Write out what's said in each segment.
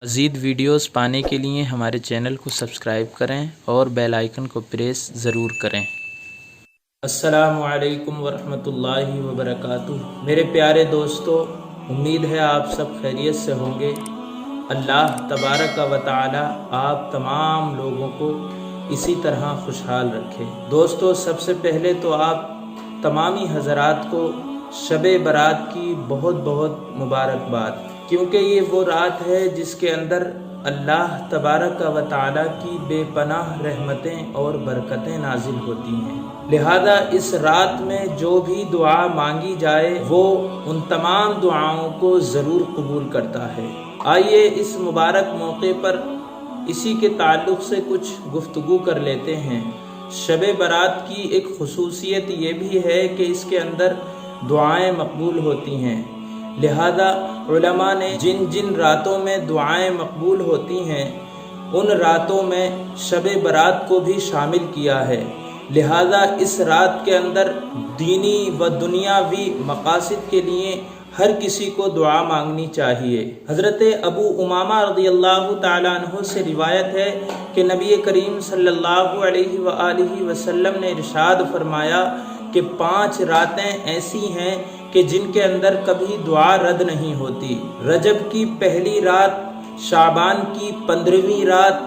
مزید ویڈیوز پانے کے لیے ہمارے چینل کو سبسکرائب کریں اور بیل آئیکن کو پریس ضرور کریں۔ السلام علیکم ورحمۃ اللہ وبرکاتہ۔ میرے پیارے دوستو، امید ہے آپ سب خیریت سے ہوں گے۔ اللہ تبارک و تعالی آپ تمام لوگوں کو اسی طرح خوشحال رکھے۔ دوستو، سب سے پہلے تو آپ تمامی حضرات کو شب برات کی بہت بہت مبارکباد، کیونکہ یہ وہ رات ہے جس کے اندر اللہ تبارک و تعالی کی بے پناہ رحمتیں اور برکتیں نازل ہوتی ہیں۔ لہذا اس رات میں جو بھی دعا مانگی جائے وہ ان تمام دعاؤں کو ضرور قبول کرتا ہے۔ آئیے اس مبارک موقع پر اسی کے تعلق سے کچھ گفتگو کر لیتے ہیں۔ شب برات کی ایک خصوصیت یہ بھی ہے کہ اس کے اندر دعائیں مقبول ہوتی ہیں، لہذا علماء نے جن جن راتوں میں دعائیں مقبول ہوتی ہیں ان راتوں میں شب برات کو بھی شامل کیا ہے۔ لہذا اس رات کے اندر دینی و دنیاوی مقاصد کے لیے ہر کسی کو دعا مانگنی چاہیے۔ حضرت ابو امامہ رضی اللہ تعالیٰ عنہ سے روایت ہے کہ نبی کریم صلی اللہ علیہ وآلہ وسلم نے ارشاد فرمایا کہ 5 راتیں ایسی ہیں کہ جن کے اندر کبھی دعا رد نہیں ہوتی۔ رجب کی پہلی رات، شعبان کی 15ویں رات،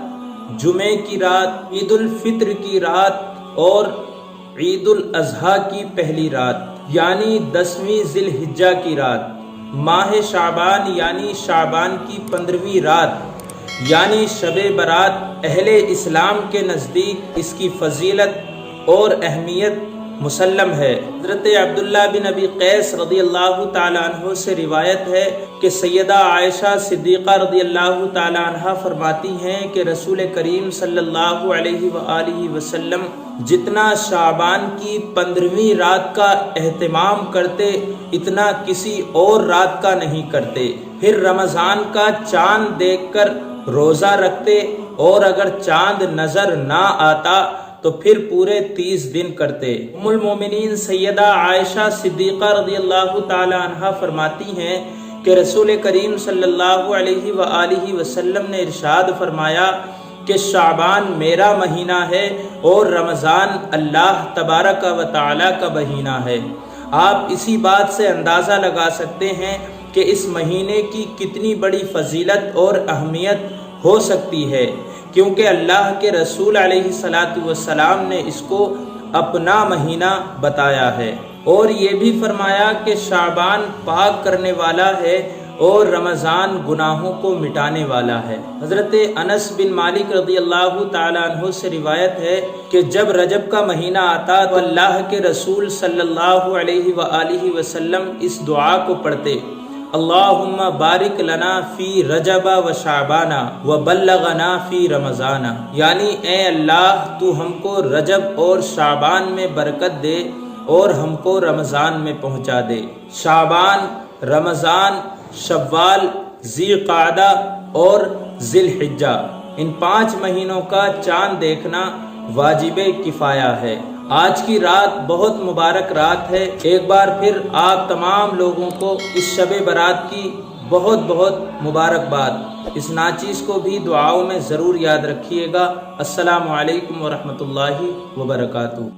جمعے کی رات، عید الفطر کی رات اور عید الاضحیٰ کی پہلی رات یعنی 10ویں ذی الحجہ کی رات، ماہ شعبان یعنی شعبان کی 15ویں رات یعنی شب برات۔ اہل اسلام کے نزدیک اس کی فضیلت اور اہمیت مسلم ہے۔ حضرت عبداللہ بن ابی قیس رضی اللہ تعالیٰ عنہ سے روایت ہے کہ سیدہ عائشہ صدیقہ رضی اللہ تعالیٰ عنہ فرماتی ہیں کہ رسول کریم صلی اللہ علیہ وآلہ وسلم جتنا شعبان کی 15ویں رات کا اہتمام کرتے اتنا کسی اور رات کا نہیں کرتے۔ پھر رمضان کا چاند دیکھ کر روزہ رکھتے اور اگر چاند نظر نہ آتا تو پھر پورے 30 دن کرتے۔ ام المومنین سیدہ عائشہ صدیقہ رضی اللہ تعالی عنہا فرماتی ہیں کہ رسول کریم صلی اللہ علیہ وآلہ وسلم نے ارشاد فرمایا کہ شعبان میرا مہینہ ہے اور رمضان اللہ تبارک و تعالی کا مہینہ ہے۔ آپ اسی بات سے اندازہ لگا سکتے ہیں کہ اس مہینے کی کتنی بڑی فضیلت اور اہمیت ہو سکتی ہے، کیونکہ اللہ کے رسول علیہ الصلاۃ والسلام نے اس کو اپنا مہینہ بتایا ہے، اور یہ بھی فرمایا کہ شعبان پاک کرنے والا ہے اور رمضان گناہوں کو مٹانے والا ہے۔ حضرت انس بن مالک رضی اللہ تعالیٰ عنہ سے روایت ہے کہ جب رجب کا مہینہ آتا تو اللہ کے رسول صلی اللہ علیہ وآلہ وسلم اس دعا کو پڑھتے: اللہم بارک لنا فی رجب و شعبان و بلغنا فی رمضان، یعنی اے اللہ تو ہم کو رجب اور شعبان میں برکت دے اور ہم کو رمضان میں پہنچا دے۔ شعبان، رمضان، شوال، ذی قعدہ اور ذی الحجہ، ان 5 مہینوں کا چاند دیکھنا واجب کفایہ ہے۔ آج کی رات بہت مبارک رات ہے۔ ایک بار پھر آپ تمام لوگوں کو اس شب برات کی بہت بہت مبارکباد۔ اس ناچیز کو بھی دعاؤں میں ضرور یاد رکھیے گا۔ السلام علیکم ورحمۃ اللہ وبرکاتہ۔